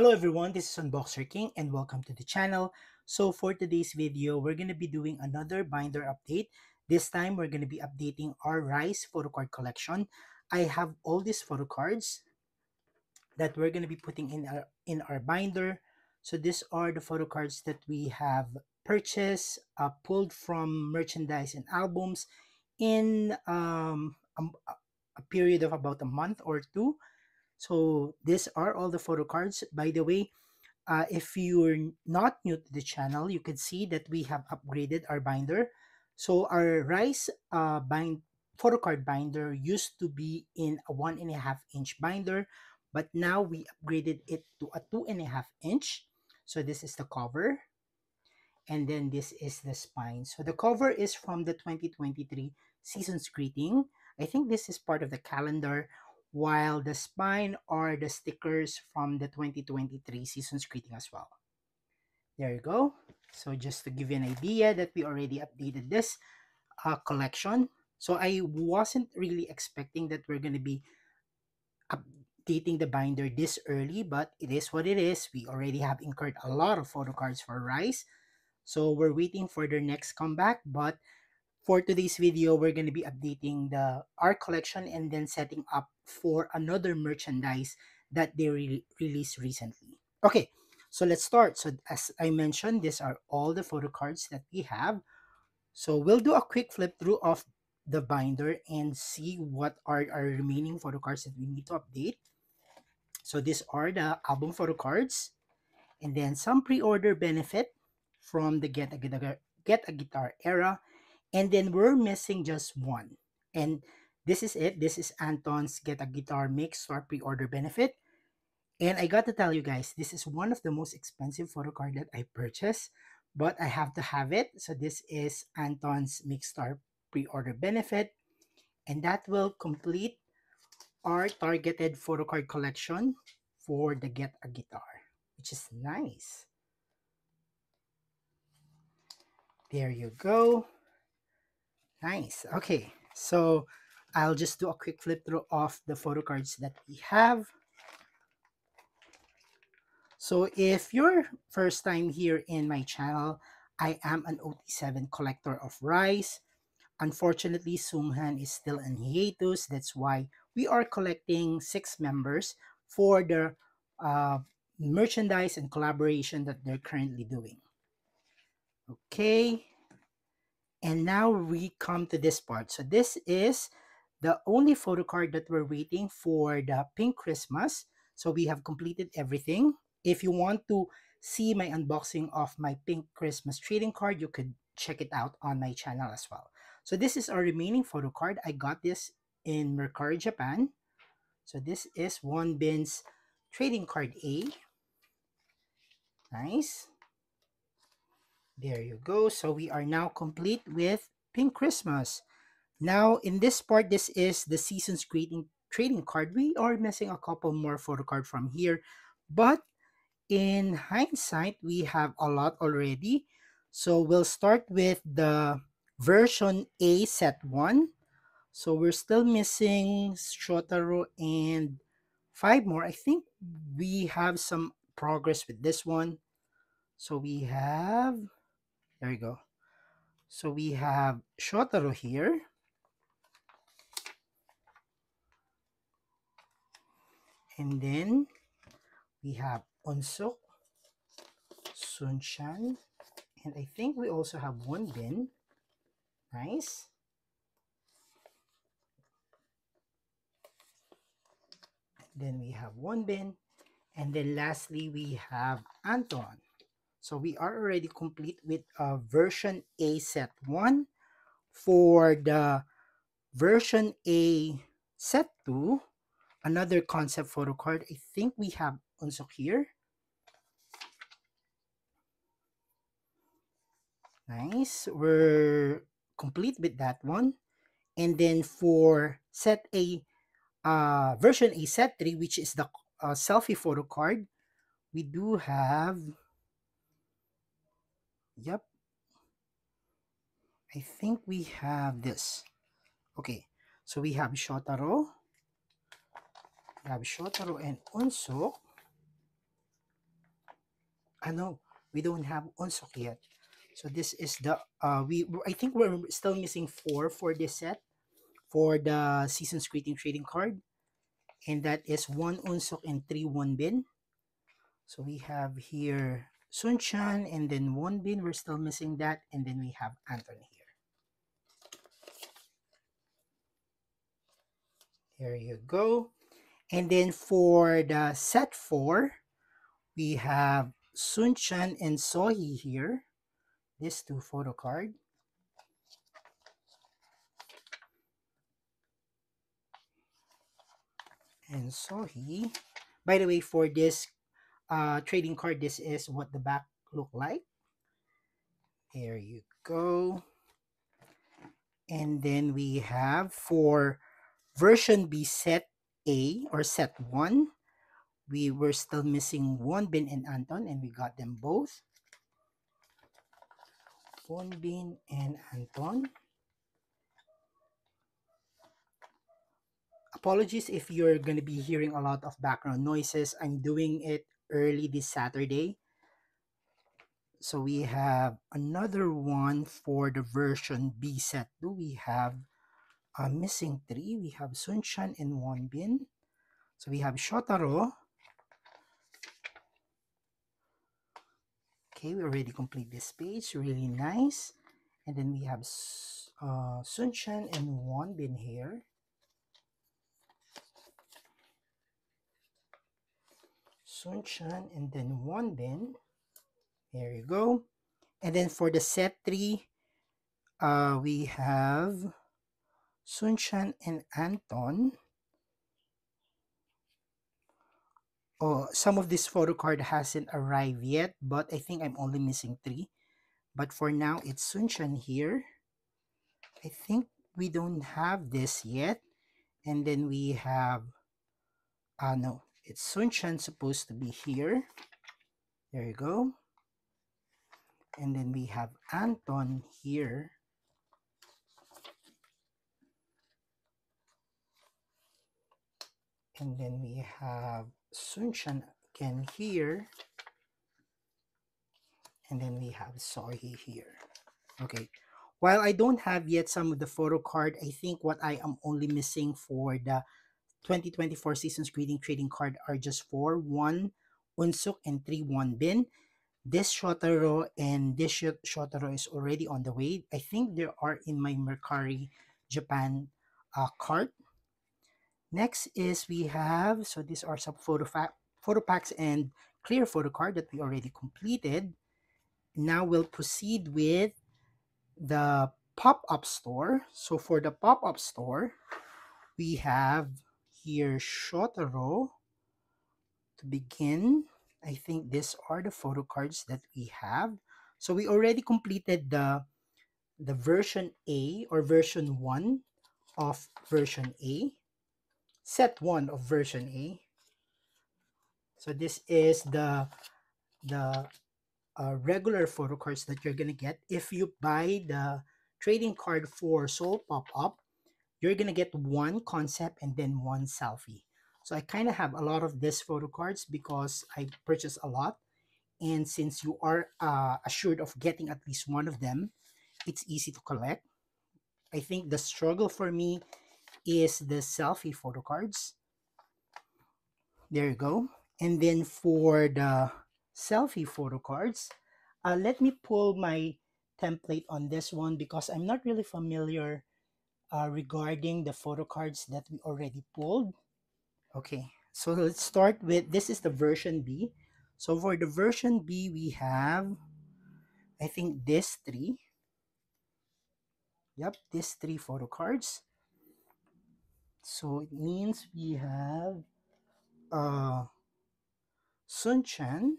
Hello everyone, this is Unboxer King and welcome to the channel. So for today's video, we're going to be doing another binder update. This time we're going to be updating our Rise photo card collection. I have all these photo cards that we're going to be putting in our binder. So these are the photo cards that we have purchased, pulled from merchandise and albums in a period of about a month or two. So these are all the photo cards. By the way, if you're not new to the channel, you can see that we have upgraded our binder. So our Rise photo card binder used to be in a 1.5 inch binder, but now we upgraded it to a 2.5 inch. So this is the cover, and then this is the spine. So the cover is from the 2023 Season's Greeting. I think this is part of the calendar, while the spine are the stickers from the 2023 Season's Greeting as well. There you go. So just to give you an idea that we already updated this collection. So I wasn't really expecting that we're going to be updating the binder this early, but it is what it is. We already have incurred a lot of photo cards for Rise. So we're waiting for their next comeback, but for today's video, we're going to be updating the art collection and then setting up for another merchandise that they released recently. Okay, so let's start. So as I mentioned, these are all the photo cards that we have. So we'll do a quick flip through of the binder and see what are our remaining photo cards that we need to update. So these are the album photo cards, and then some pre-order benefit from the Get a Guitar era, and then we're missing just one, and this is it. This is Anton's Get a Guitar Mix Star pre-order benefit, and I got to tell you guys, this is one of the most expensive photo card that I purchased, but I have to have it. So this is Anton's Mix Star pre-order benefit, and that will complete our targeted photo card collection for the Get a Guitar, which is nice. There you go. Nice. Okay, so I'll just do a quick flip through of the photo cards that we have. So if you're first time here in my channel, I am an OT7 collector of Rise. Unfortunately, Sunghan is still in hiatus. That's why we are collecting 6 members for the uh, merchandise and collaboration that they're currently doing. Okay, and now we come to this part. So this is the only photo card that we're waiting for, the Pink Christmas. So we have completed everything. If you want to see my unboxing of my Pink Christmas trading card, you could check it out on my channel as well. So this is our remaining photo card. I got this in Mercari, Japan. So this is Wonbin's trading card A. Nice. There you go. So we are now complete with Pink Christmas. Now, in this part, this is the Season's Greeting trading card. We are missing a couple more photo card from here, but in hindsight, we have a lot already. So we'll start with the version A set 1. So we're still missing Shotaro and 5 more. I think we have some progress with this one. So we have, there we go. So we have Shotaro here. And then we have Unsuk, Sunshan, and I think we also have Wonbin. Nice. Then we have Wonbin, and then lastly we have Anton. So we are already complete with version A set 1. For the version A set 2, another concept photo card, I think we have Unsuk here. Nice. We're complete with that one. And then for set A, version A set 3, which is the selfie photo card, we do have, yep, I think we have this. Okay, so we have Shotaro and Unsuk. No, we don't have Unsuk yet. So this is the I think we're still missing 4 for this set for the Season's Greeting trading card, and that is 1 Unsuk and 3 Wonbin. So we have here Sunchan and then Wonbin. We're still missing that, and then we have Anton here. There you go. And then for the set 4, we have Sunchan and Sohee here. These 2 photo card. And Sohee. By the way, for this trading card, this is what the back look like. There you go. And then we have for version B set A or set 1, we were still missing Wonbin and Anton, and we got them both. Wonbin and Anton. Apologies if you're going to be hearing a lot of background noises. I'm doing it early this Saturday. So we have another one for the version B set 2. We have missing 3. We have Sunchan and Wonbin. So we have Shotaro. Okay, we already complete this page. Really nice. And then we have Sunchan and Wonbin here. Sunchan and then Wonbin. There you go. And then for the set 3, we have Sunchan and Anton. Oh, some of this photo card hasn't arrived yet, but I think I'm only missing 3. But for now, it's Sunchan here. I think we don't have this yet. And then we have, no, it's Sunchan supposed to be here. There you go. And then we have Anton here. And then we have Sunchan again here. And then we have Sohee here. Okay. While I don't have yet some of the photo card, I think what I am only missing for the 2024 Season's Greeting trading card are just 4. 1 Unsuk and 3 Wonbin. This Shotaro and this Shotaro is already on the way. I think they are in my Mercari Japan cart. Next is we have, so these are some photo packs and clear photo card that we already completed. Now we'll proceed with the pop-up store. So for the pop-up store, we have here Shotaro to begin. I think these are the photo cards that we have. So we already completed the version A or version 1 of version A, set 1 of version A. So this is the regular photo cards that you're gonna get. If you buy the trading card for Soul Pop-Up, you're gonna get 1 concept and then 1 selfie. So I kind of have a lot of these photo cards because I purchased a lot. And since you are assured of getting at least one of them, it's easy to collect. I think the struggle for me is the selfie photo cards. There you go. And then for the selfie photo cards, let me pull my template on this one because I'm not really familiar regarding the photo cards that we already pulled. Okay, so let's start with, this is the version B. So for the version B, we have, I think, these 3. Yep, these 3 photo cards. So it means we have Sunchan,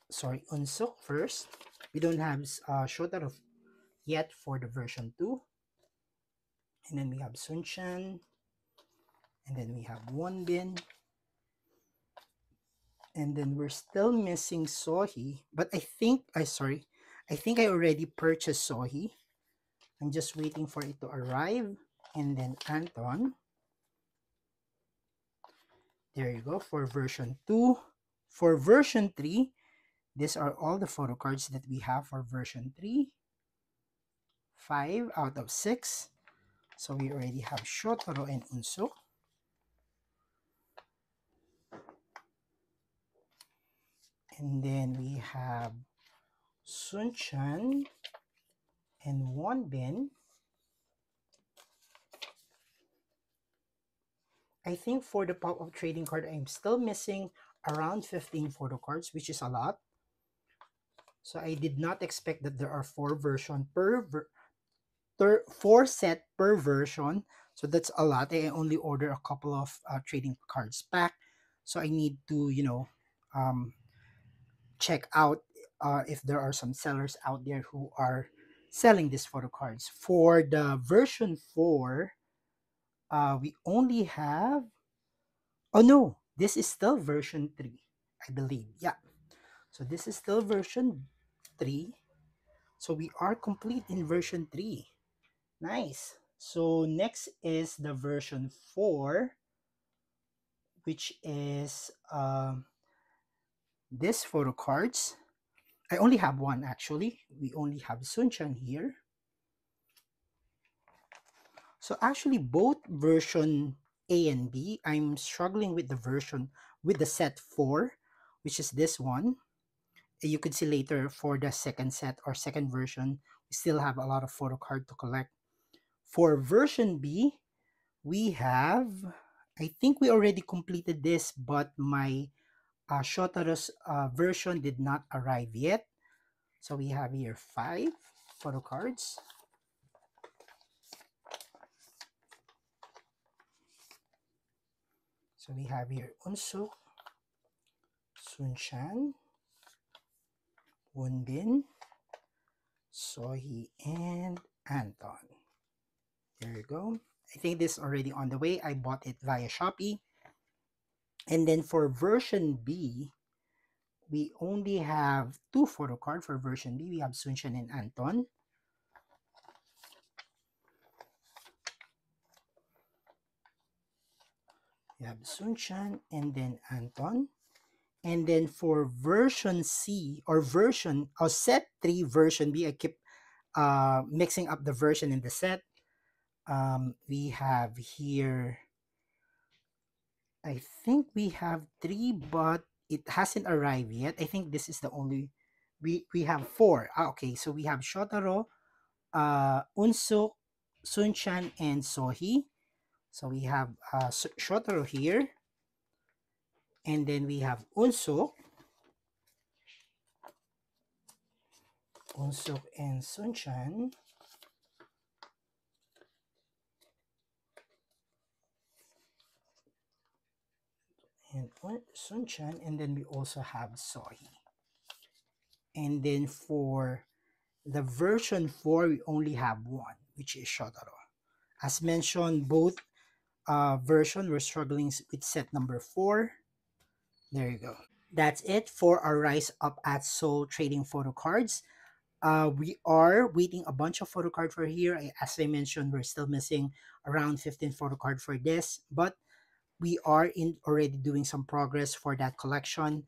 sorry, Unsuk first. We don't have Shotaro yet for the version 2. And then we have Sunchan. And then we have Wonbin. And then we're still missing Sohee. But I think I already purchased Sohee. I'm just waiting for it to arrive. And then Anton. There you go for version 2. For version 3, these are all the photo cards that we have for version 3. 5 out of 6. So we already have Shotaro and Unso. And then we have Sunchan and Wonbin. I think for the pop-up trading card, I'm still missing around 15 photo cards, which is a lot. So I did not expect that there are 4 version per 4 set per version. So that's a lot. I only order a couple of trading cards back. So I need to, check out if there are some sellers out there who are selling these photo cards. For the version 4, we only have, oh no, this is still version 3, I believe. Yeah. So this is still version 3. So we are complete in version 3. Nice. So next is the version 4, which is this photo cards. I only have one actually. We only have Sunchan here. So actually both version A and B, I'm struggling with the version with the set 4, which is this one. You could see later for the second set or second version, we still have a lot of photo card to collect. For version B, we have, I think we already completed this, but my Shotaro's version did not arrive yet. So we have here 5 photo cards. So we have here Unso, Sunchan, Wonbin, Sohee, and Anton. There you go. I think this is already on the way. I bought it via Shopee. And then for version B, we only have 2 photo cards for version B. We have Sunchan and Anton. We have Sunchan and then Anton. And then for version C or version or set 3 version B, I keep mixing up the version in the set. We have here, I think we have 3, but it hasn't arrived yet. I think this is the only, we have 4. Okay, so we have Shotaro, Unso, Sunchan, and Sohee. So we have Shotaro here. And then we have Unso and Sunchan. And Sunchan, and then we also have Sohee. And then for the version 4, we only have 1, which is Shotaro. As mentioned, both version we're struggling with set number 4. There you go. That's it for our Rise Up at Seoul trading photo cards. We are waiting a bunch of photo card for here. As I mentioned, we're still missing around 15 photo card for this, but we are in already doing some progress for that collection.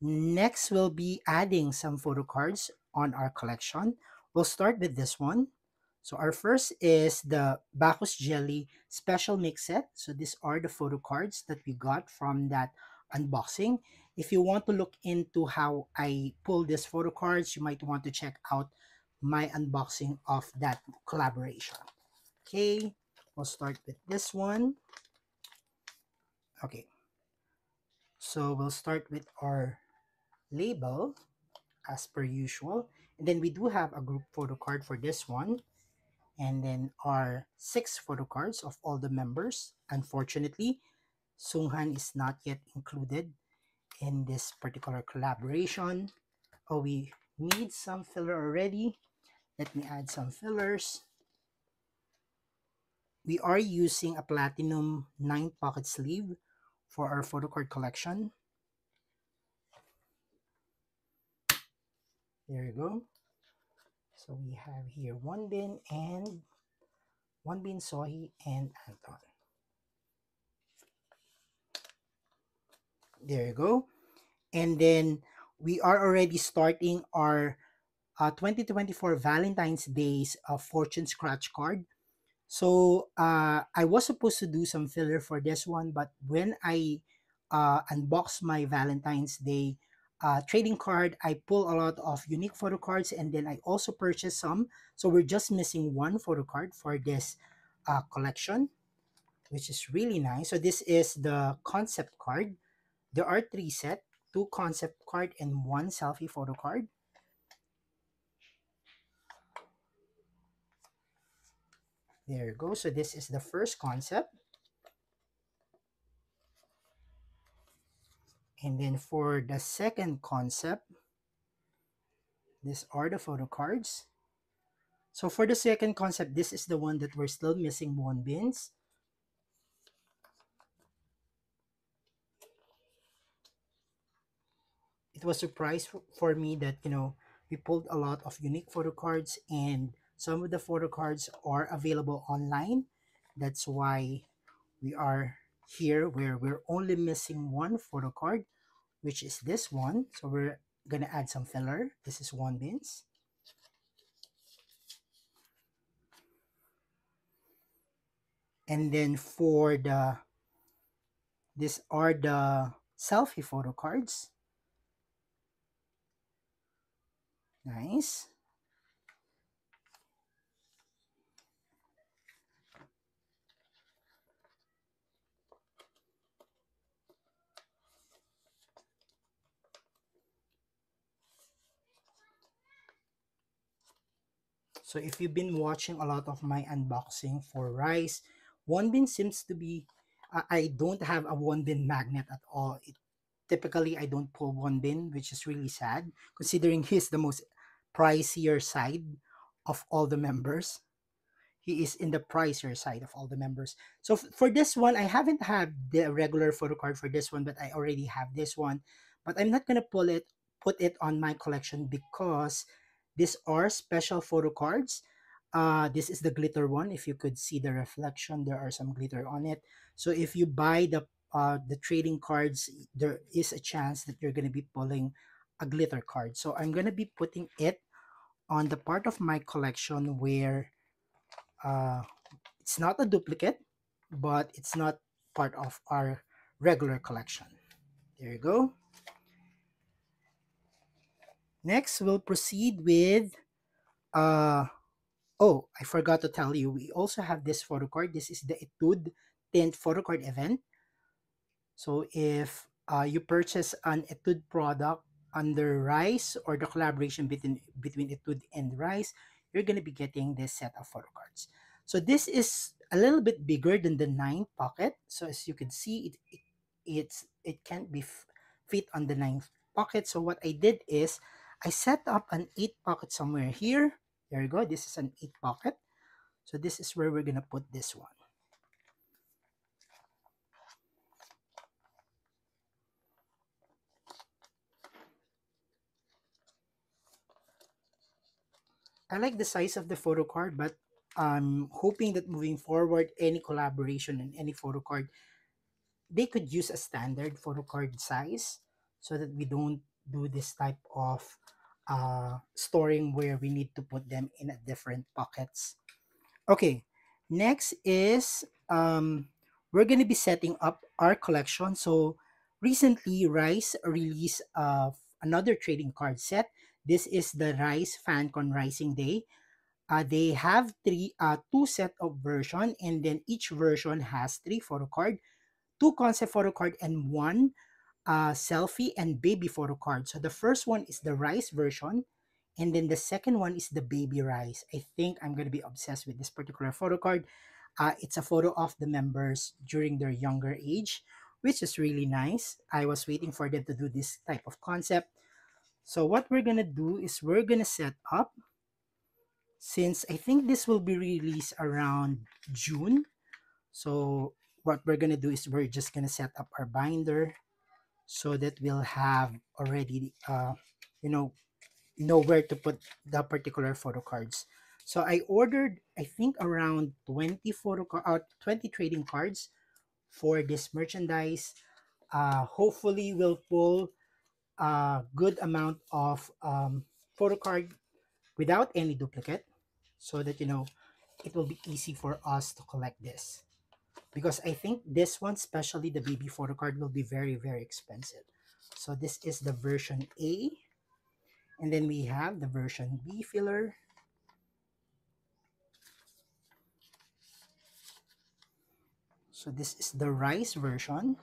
Next, we'll be adding some photo cards on our collection. We'll start with this one. So our first is the Bacchus Jelly Special Mix Set. So these are the photo cards that we got from that unboxing. If you want to look into how I pull these photo cards, you might want to check out my unboxing of that collaboration. Okay, we'll start with this one. Okay, so we'll start with our label as per usual. And then we do have a group photo card for this one. And then our 6 photo cards of all the members. Unfortunately, Sunghan is not yet included in this particular collaboration. Oh, we need some filler already. Let me add some fillers. We are using a platinum 9 pocket sleeve for our photo card collection. There you go. So we have here Wonbin, Sohee, and Anton. There you go. And then we are already starting our 2024 Valentine's Day's Fortune Scratch card. So I was supposed to do some filler for this one, but when I unboxed my Valentine's Day trading card, I pull a lot of unique photo cards, and then I also purchased some. So we're just missing one photo card for this collection, which is really nice. So this is the concept card. There are three set, two concept card and one selfie photo card. There you go. So this is the first concept. And then for the second concept, these are the photo cards. So for the second concept, this is the one that we're still missing one bins. It was a surprise for me that, we pulled a lot of unique photo cards, and some of the photo cards are available online. That's why we are here where we're only missing one photo card, which is this one. So we're gonna add some filler. This is one bins. And then for these are the selfie photo cards. Nice. So if you've been watching a lot of my unboxing for rice, one bin seems to be, I don't have a one bin magnet at all. Typically, I don't pull one bin, which is really sad considering he's the most pricier side of all the members. He is in the pricier side of all the members. So for this one, I haven't had the regular photo card for this one, but I already have this one. But I'm not gonna put it on my collection because these are special photo cards. This is the glitter one. If you could see the reflection, there are some glitter on it. So if you buy the trading cards, there is a chance that you're gonna be pulling a glitter card. So I'm gonna be putting it on the part of my collection where uh, it's not a duplicate, but it's not part of our regular collection. There you go. Next, we'll proceed with, uh, oh, I forgot to tell you, we also have this photo card. This is the Etude Tint photo card event. So if you purchase an Etude product under Rice or the collaboration between Etude and Rice, you're going to be getting this set of photo cards. So this is a little bit bigger than the 9 pocket. So as you can see, it can't be fit on the 9 pocket. So what I did is I set up an 8 pocket somewhere here. There you go. This is an 8 pocket. So this is where we're going to put this one. I like the size of the photo card, but I'm hoping that moving forward, any collaboration and any photo card, they could use a standard photo card size so that we don't do this type of storing where we need to put them in a different pockets. Okay, next is we're gonna be setting up our collection. So recently, Rice released another trading card set. This is the Rice FanCon Rising Day. They have two set of version, and then each version has three photo card, two concept photo card, and one selfie and baby photo card. So the first one is the rice version, and then the second one is the baby rice. I think I'm gonna be obsessed with this particular photo card. It's a photo of the members during their younger age, which is really nice. I was waiting for them to do this type of concept. So what we're gonna do is we're gonna set up, since I think this will be released around June. So what we're gonna do is we're just gonna set up our binder so that we'll have already you know where to put the particular photo cards. So I ordered, I think, around 20 trading cards for this merchandise. Hopefully we'll pull a good amount of photo card without any duplicate, so that it will be easy for us to collect this, because I think this one, especially the baby photo card, will be very, very expensive. So this is the version A, and then we have the version B filler. So this is the rice version.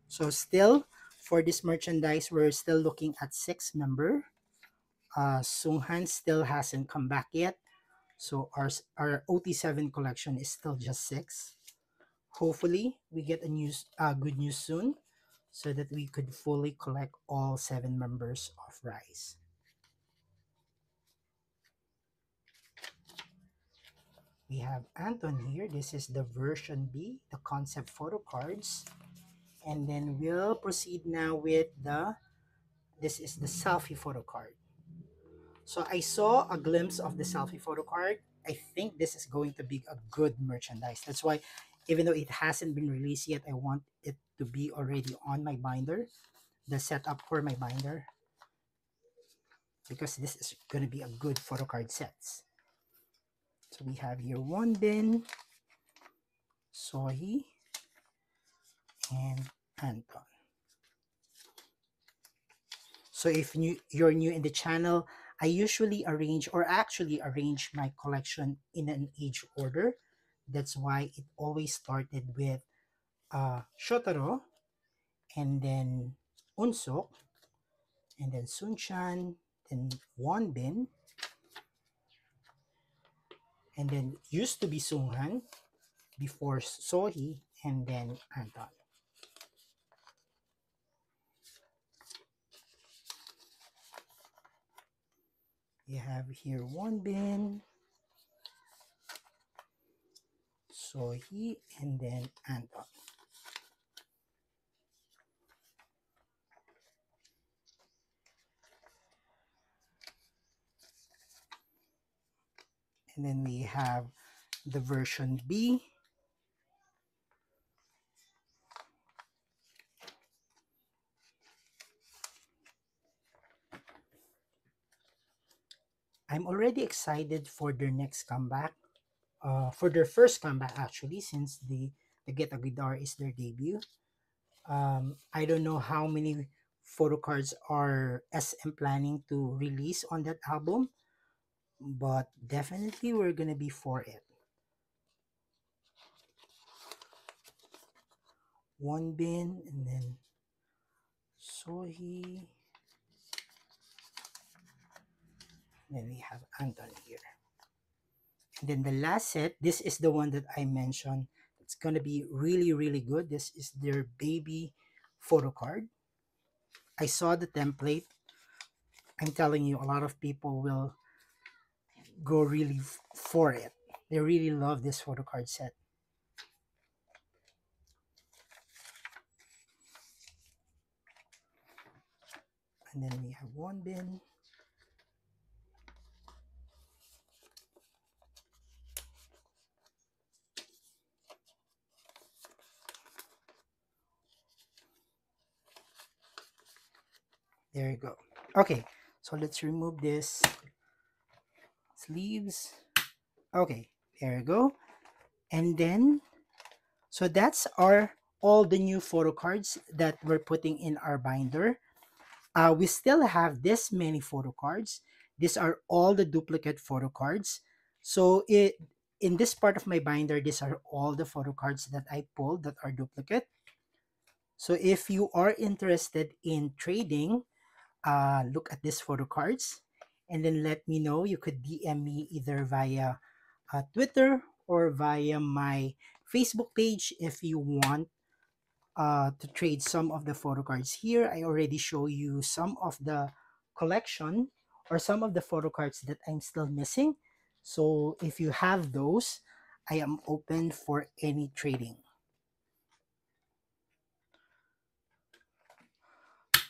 So still, for this merchandise, we're still looking at 6 member. Sunghan still hasn't come back yet. So our OT7 collection is still just 6. Hopefully, we get a good news soon, so that we could fully collect all 7 members of Rise. We have Anton here. This is the version B, the concept photo cards. And then we'll proceed now with this is the selfie photo card. So I saw a glimpse of the selfie photo card. I think this is going to be a good merchandise. That's why, even though it hasn't been released yet, I want it to be already on my binder, the setup for my binder, because this is going to be a good photo card sets. So we have here Wonbin, Sohee, and Anton. So if you're new in the channel, I usually actually arrange my collection in an age order. That's why it always started with Shotaro, and then Unsuk, and then Sunchan, then Wonbin, and then used to be Sunghan, before Sohee, and then Anton. You have here Wonbin, Sohee, and then Anton. And then we have the version B. I'm already excited for their next comeback, for their first comeback actually, since the Get Agudar is their debut. I don't know how many photo cards are SM planning to release on that album, but definitely we're gonna be for it. Wonbin, and then Sohee, and then we have Anton here. And then the last set, this is the one that I mentioned. It's gonna be really, really good. This is their baby photo card. I saw the template. I'm telling you, a lot of people will go really for it. They really love this photo card set. And then we have Wonbin. There you go. Okay, so let's remove this sleeves. Okay, there you go. And then, so that's all the new photo cards that we're putting in our binder. We still have this many photo cards. These are all the duplicate photo cards. So in this part of my binder, these are all the photo cards that I pulled that are duplicate. So if you are interested in trading, look at these photo cards, and then let me know. You could DM me either via Twitter or via my Facebook page if you want to trade some of the photo cards here. I already show you some of the collection, or some of the photo cards that I'm still missing. So if you have those, I am open for any trading.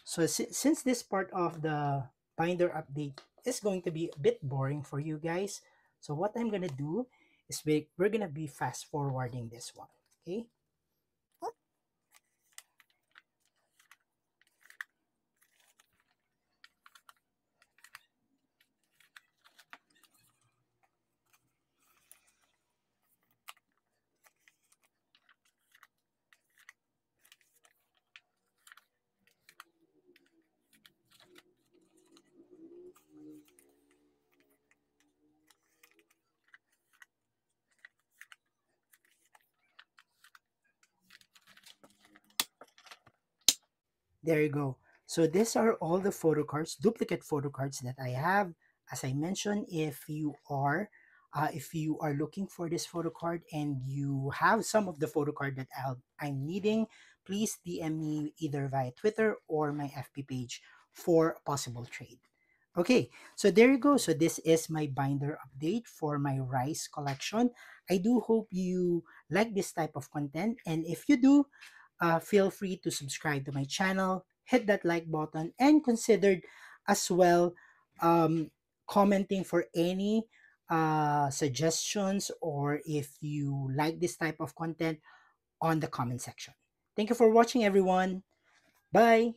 So since this part of the binder update is going to be a bit boring for you guys, so what I'm gonna do is we're gonna be fast forwarding this one. Okay, There you go. So these are all the photo cards, duplicate photo cards that I have. As I mentioned, if you are looking for this photo card and you have some of the photo card that I'm needing, please DM me either via Twitter or my FB page for a possible trade. Okay, so there you go. So this is my binder update for my rice collection. I do hope you like this type of content, and if you do, feel free to subscribe to my channel, hit that like button, and consider as well um, commenting for any suggestions, or if you like this type of content on the comment section. Thank you for watching, everyone. Bye.